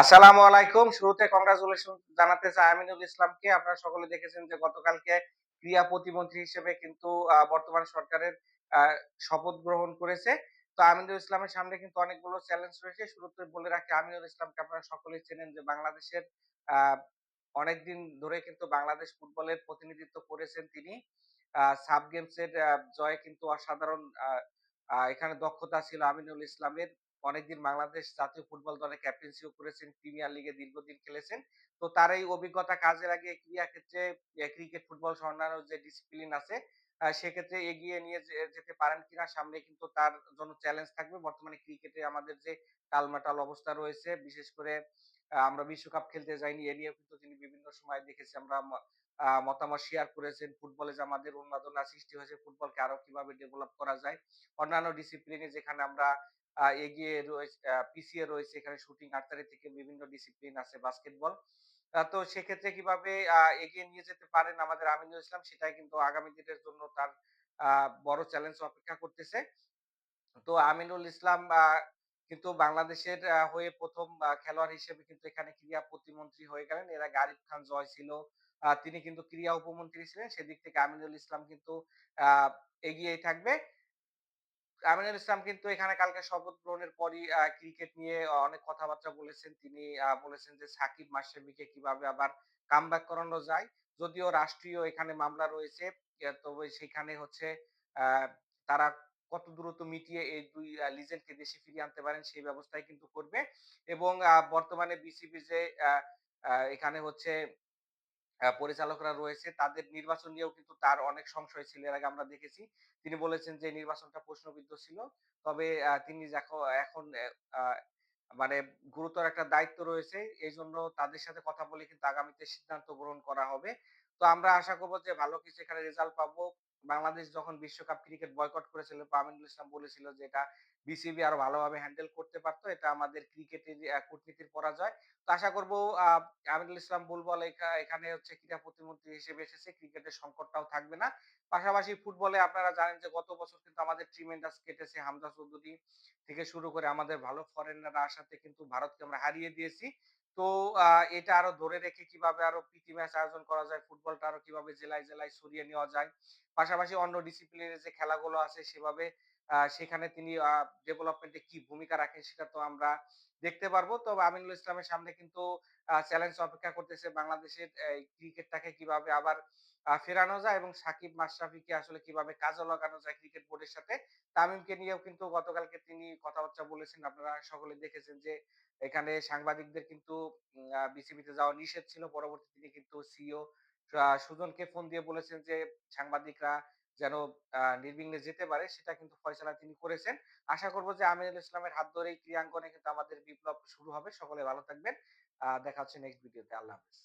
আসসালামু আলাইকুম। শুরুতে কংগ্রাচুলেশন জানাতে চাই আমিনুল ইসলামকে। আপনারা সকলে দেখেছেন যে গতকালকে ক্রীড়া প্রতিমন্ত্রী হিসেবে কিন্তু বর্তমান সরকারের আ শপথ গ্রহণ করেছে। তো আমিনুল ইসলামের সামনে কিন্তু অনেকগুলো চ্যালেঞ্জ রয়েছে। শুরুতে বলে রাখি আমিনুল ইসলামকে আপনারা সকলেই চেনেন যে বাংলাদেশের আ অনেকদিন ধরে কিন্তু বাংলাদেশ ফুটবলের প্রতিনিধিত্ব করেছেন তিনি। সাব গেমসের জয়ে কিন্তু অসাধারণ আ আ এখানে দক্ষতা ছিল আমিনুল ইসলামের। অনেকদিন বাংলাদেশ জাতীয় ফুটবল দলের ক্যাপ্টেন্সিও করেছেন, প্রিমিয়ার লিগে দীর্ঘদিন খেলেছেন। তো তার এই অভিজ্ঞতা কাজে লাগিয়ে ক্রীড়া ক্ষেত্রে ক্রিকেট, ফুটবল সহ অন্যান্য যে ডিসিপ্লিন আছে, সেক্ষেত্রে এগিয়ে নিয়ে যেতে পারেন কিনা সামনে কিন্তু তার জন্য চ্যালেঞ্জ থাকবে। বর্তমানে ক্রিকেটে আমাদের যে টালমাটাল অবস্থা রয়েছে, বিশেষ করে আমরা বিশ্বকাপ খেলতে যাইনি। এ নিয়েও কিন্তু তিনি বিভিন্ন সময় দেখেছি আমরা মতামত শেয়ার করেছেন। ফুটবলে যে আমাদের উন্মাদনা সৃষ্টি হয়েছে, ফুটবলকে আরো কিভাবে ডেভেলপ করা যায়। অন্যান্য ডিসিপ্লিনে যেখানে আমরা এগিয়ে পিছিয়ে রয়েছে, এখানে শুটিং, আর্চারি থেকে বিভিন্ন ডিসিপ্লিন আছে, বাস্কেটবল। তো সেক্ষেত্রে কিভাবে এগিয়ে নিয়ে যেতে পারেন আমাদের আমিনুল ইসলাম, সেটাই কিন্তু আগামী দিনের জন্য তার বড় চ্যালেঞ্জ অপেক্ষা করতেছে। তো আমিনুল ইসলাম কিন্তু বাংলাদেশের হয়ে ১ম খেলোয়াড় হিসেবে কিন্তু এখানে ক্রীড়া প্রতিমন্ত্রী হয়ে গেলেন। এর আগে আরিফ খান জয় ছিল। তিনি কিন্তু ক্রীড়া উপমন্ত্রী ছিলেন। সেদিক থেকে আমিনুল ইসলাম কিন্তু আ এগিয়েই থাকবে। আমিনুল ইসলাম কিন্তু এখানে কালকে শপথ গ্রহণের পরই ক্রিকেট নিয়ে অনেক কথাবার্তা বলেছেন। তিনি বলেছেন যে সাকিব মাশরাফিকে কিভাবে আবার কামব্যাক করানো যায়। যদিও রাষ্ট্রীয় এখানে মামলা রয়েছে। তবে সেখানে হচ্ছে আ তারা কত দ্রুত মিটিয়ে এই ২ লিজেন্ডকে দেশে ফিরিয়ে আনতে পারেন সেই ব্যবস্থাই কিন্তু করবে। এবং বর্তমানে বিসিবি যে আ আ এখানে হচ্ছে পরিচালকরা রয়েছে তাদের নির্বাচন নিয়েও কিন্তু তার অনেক সংশয় ছিল। এর আগে আমরা দেখেছি। তিনি বলেছেন যে নির্বাচনটা প্রশ্নবিদ্ধ ছিল। তবে তিনি এখন আ মানে গুরুতর একটা দায়িত্ব রয়েছে। এজন্য তাদের সাথে কথা বলে কিন্তু আগামীতে সিদ্ধান্ত গ্রহণ করা হবে। তো আমরা আশা করব যে ভালো কিছু এখানে রেজাল্ট পাবো। বাংলাদেশ যখন বিশ্বকাপ ক্রিকেট বয়কট করেছিল, আমিনুল ইসলাম বলেছিল যে এটা বিসিবি আরো ভালোভাবে হ্যান্ডেল করতে পারত। এটা আমাদের ক্রিকেটের কূটনীতির পরাজয়। তো আশা করব আ আমিনুল ইসলাম বুলবুল এখানে হচ্ছে ক্রীড়া প্রতিমন্ত্রী হিসেবে এসেছে। ক্রিকেটের সংকটটাও থাকবে না। পাশাপাশি ফুটবলে আপনারা জানেন যে গত বছর কিন্তু আমাদের ট্রিমেন্ডাস কেটেছে। হামজা চৌধুরী থেকে শুরু করে আমাদের ভালো ফরেনাররা আসাতে কিন্তু ভারতকে আমরা হারিয়ে দিয়েছি। তো আ এটা আরো ধরে রেখে কিভাবে আরো প্রীতি ম্যাচ আয়োজন করা যায়, ফুটবলটা আরো কিভাবে জেলায়, জেলায় ছড়িয়ে নেওয়া যায়। পাশাপাশি অন্য ডিসিপ্লিনের যে খেলাগুলো আছে সেভাবে সেখানে তিনি ডেভেলপমেন্ট এ কি ভূমিকা রাখেন সেটা তো আমরা দেখতে পারবো। তবে আমিনুল ইসলামের সামনে কিন্তু চ্যালেঞ্জ অপেক্ষা করতেছে বাংলাদেশের এই ক্রিকেটটাকে কিভাবে আবার ফেরানো যায় এবং সাকিব মাশরাফিকে আসলে কিভাবে কাজে লাগানো যায় ক্রিকেট বোর্ডের সাথে। তামিমকে নিয়েও কিন্তু গতকালকে তিনি কথাবার্তা বলেছেন। আপনারা সকলে দেখেছেন যে এখানে সাংবাদিকদের কিন্তু বিসিবিতে যাওয়া নিষেধ ছিল। পরবর্তীতে তিনি কিন্তু সিইও সুজনকে ফোন দিয়ে বলেছেন যে সাংবাদিকরা যেন নির্বিঘ্নে যেতে পারে সেটা কিন্তু ফয়সালা তিনি করেছেন। আশা করব যে আমিনুল ইসলামের হাত ধরেই ক্রীড়াঙ্গনে কিন্তু আমাদের বিপ্লব শুরু হবে। সকলে ভালো থাকবেন। দেখা হচ্ছে নেক্সট ভিডিওতে। আল্লাহ হাফেজ।